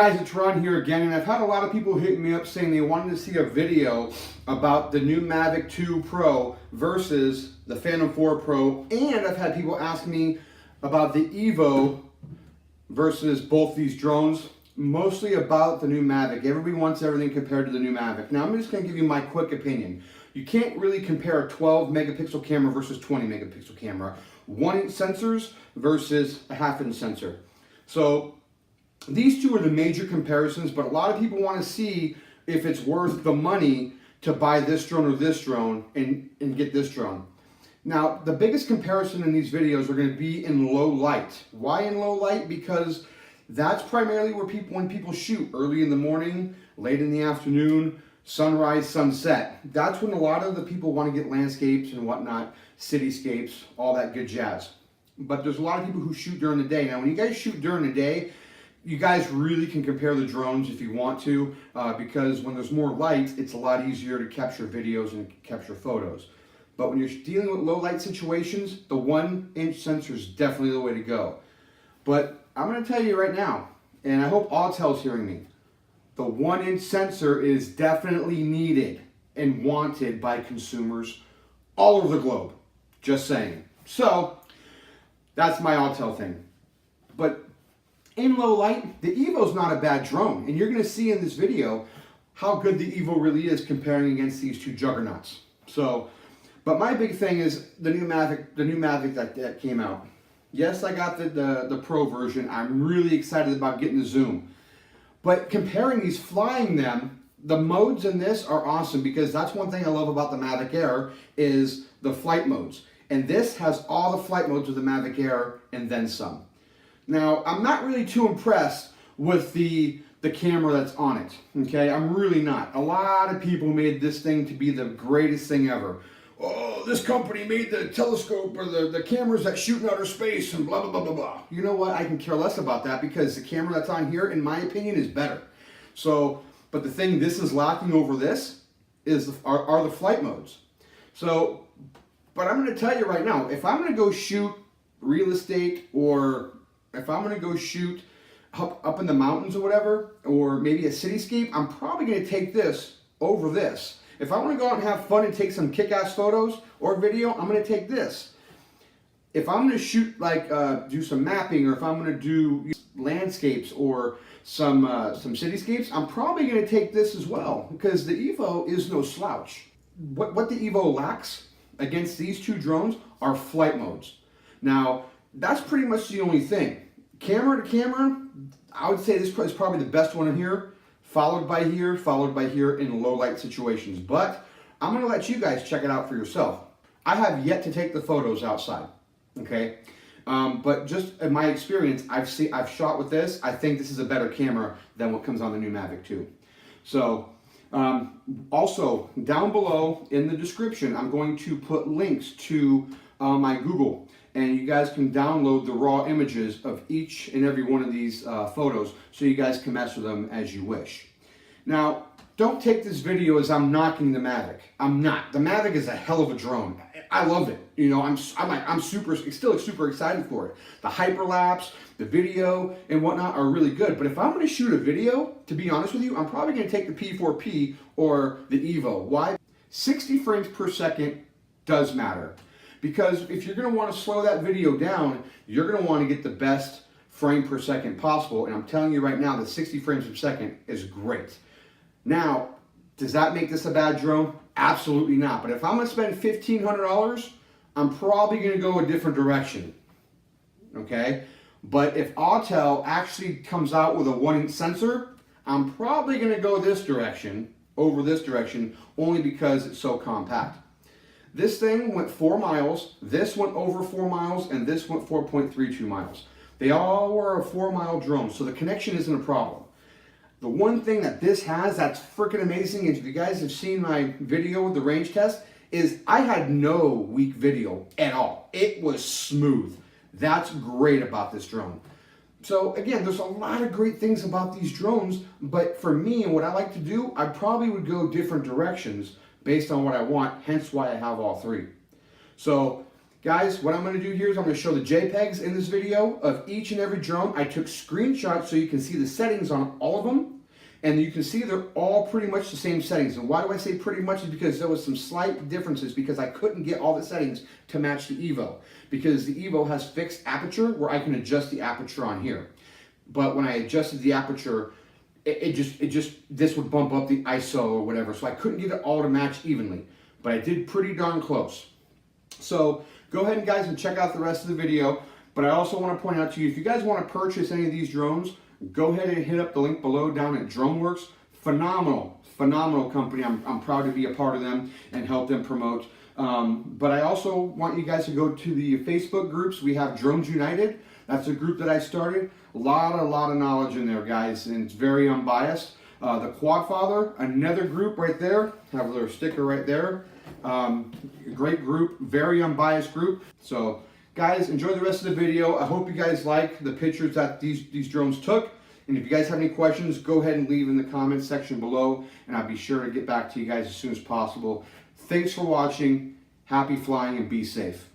guys, it's Ron here again, and I've had a lot of people hitting me up saying they wanted to see a video about the new Mavic 2 Pro versus the Phantom 4 Pro, and I've had people ask me about the Evo versus both these drones, mostly about the new Mavic. Everybody wants everything compared to the new Mavic. Now I'm just going to give you my quick opinion. You can't really compare a 12 megapixel camera versus 20 megapixel camera. 1-inch sensors versus a 1/2-inch sensor. So these two are the major comparisons, but a lot of people want to see if it's worth the money to buy this drone or this drone and get this drone. Now, the biggest comparison in these videos are going to be in low light. Why in low light? Because that's primarily where when people shoot, early in the morning, late in the afternoon, sunrise, sunset. That's when a lot of the people want to get landscapes and whatnot, cityscapes, all that good jazz. But there's a lot of people who shoot during the day. Now, when you guys shoot during the day, you guys really can compare the drones if you want to, because when there's more light, it's a lot easier to capture videos and capture photos. But when you're dealing with low light situations, the 1-inch sensor is definitely the way to go. But I'm going to tell you right now, and I hope Autel's hearing me, the 1-inch sensor is definitely needed and wanted by consumers all over the globe. Just saying. So, that's my Autel thing. But in low light, the Evo's not a bad drone, and you're going to see in this video how good the Evo really is comparing against these two juggernauts. So, but my big thing is the new Mavic that came out. Yes, I got the Pro version. I'm really excited about getting the zoom. But comparing these, flying them, the modes in this are awesome, because that's one thing I love about the Mavic Air is the flight modes. And this has all the flight modes of the Mavic Air and then some. Now, I'm not really too impressed with the camera that's on it, okay? I'm really not. A lot of people made this thing to be the greatest thing ever. Oh, this company made the telescope or the cameras that shoot in outer space and blah, blah, blah, blah, blah. You know what? I can care less about that, because the camera that's on here, in my opinion, is better. So, but the thing this is lacking over this are the flight modes. So, but I'm going to tell you right now, if I'm going to go shoot real estate, or if I'm going to go shoot up in the mountains or whatever, or maybe a cityscape, I'm probably going to take this over this. If I want to go out and have fun and take some kick-ass photos or video, I'm going to take this. If I'm going to shoot, like, do some mapping, or if I'm going to do landscapes or some cityscapes, I'm probably going to take this as well, because the Evo is no slouch. What the Evo lacks against these two drones are flight modes. Now, that's pretty much the only thing. Camera to camera, I would say this is probably the best one in here, followed by here in low light situations. But I'm going to let you guys check it out for yourself. I have yet to take the photos outside, okay? But just in my experience, I've shot with this. I think this is a better camera than what comes on the new Mavic 2. So, also down below in the description, I'm going to put links to my Google, and you guys can download the raw images of each and every one of these photos, so you guys can mess with them as you wish. Now, don't take this video as I'm knocking the Mavic. I'm not. The Mavic is a hell of a drone. I love it. You know, I'm still super excited for it. The HyperLapse, the video, and whatnot are really good. But if I'm going to shoot a video, to be honest with you, I'm probably going to take the P4P or the Evo. Why? 60 frames per second does matter. Because if you're going to want to slow that video down, you're going to want to get the best frame per second possible. And I'm telling you right now that 60 frames per second is great. Now, does that make this a bad drone? Absolutely not. But if I'm going to spend $1,500, I'm probably going to go a different direction. Okay? But if Autel actually comes out with a 1-inch sensor, I'm probably going to go this direction over this direction, only because it's so compact. This thing went 4 miles, this went over 4 miles, and this went 4.32 miles. They all were a 4-mile drone, so the connection isn't a problem. The one thing that this has that's freaking amazing, and if you guys have seen my video with the range test, is I had no weak video at all. It was smooth. That's great about this drone. So again, there's a lot of great things about these drones, but for me and what I like to do, I probably would go different directions based on what I want, hence why I have all three. So Guys, what I'm going to do here is I'm going to show the JPEGs in this video of each and every drone. I took screenshots so you can see the settings on all of them. And you can see they're all pretty much the same settings. And why do I say pretty much? Is because there was some slight differences because I couldn't get all the settings to match the Evo. Because the Evo has fixed aperture where I can adjust the aperture on here. But when I adjusted the aperture, this would bump up the ISO or whatever. So I couldn't get it all to match evenly. But I did pretty darn close. So go ahead and guys and check out the rest of the video. But I also want to point out to you, if you guys want to purchase any of these drones, go ahead and hit up the link below down at DroneWorks. Phenomenal company. I'm proud to be a part of them and help them promote. But I also want you guys to go to the Facebook groups. We have Drones United. That's a group that I started. A lot of knowledge in there, guys, and it's very unbiased. The Quadfather, another group right there. Have a little sticker right there. Great group, very unbiased group. So guys, enjoy the rest of the video. I hope you guys like the pictures that these drones took. And if you guys have any questions, go ahead and leave in the comments section below, and I'll be sure to get back to you guys as soon as possible. Thanks for watching. Happy flying and be safe.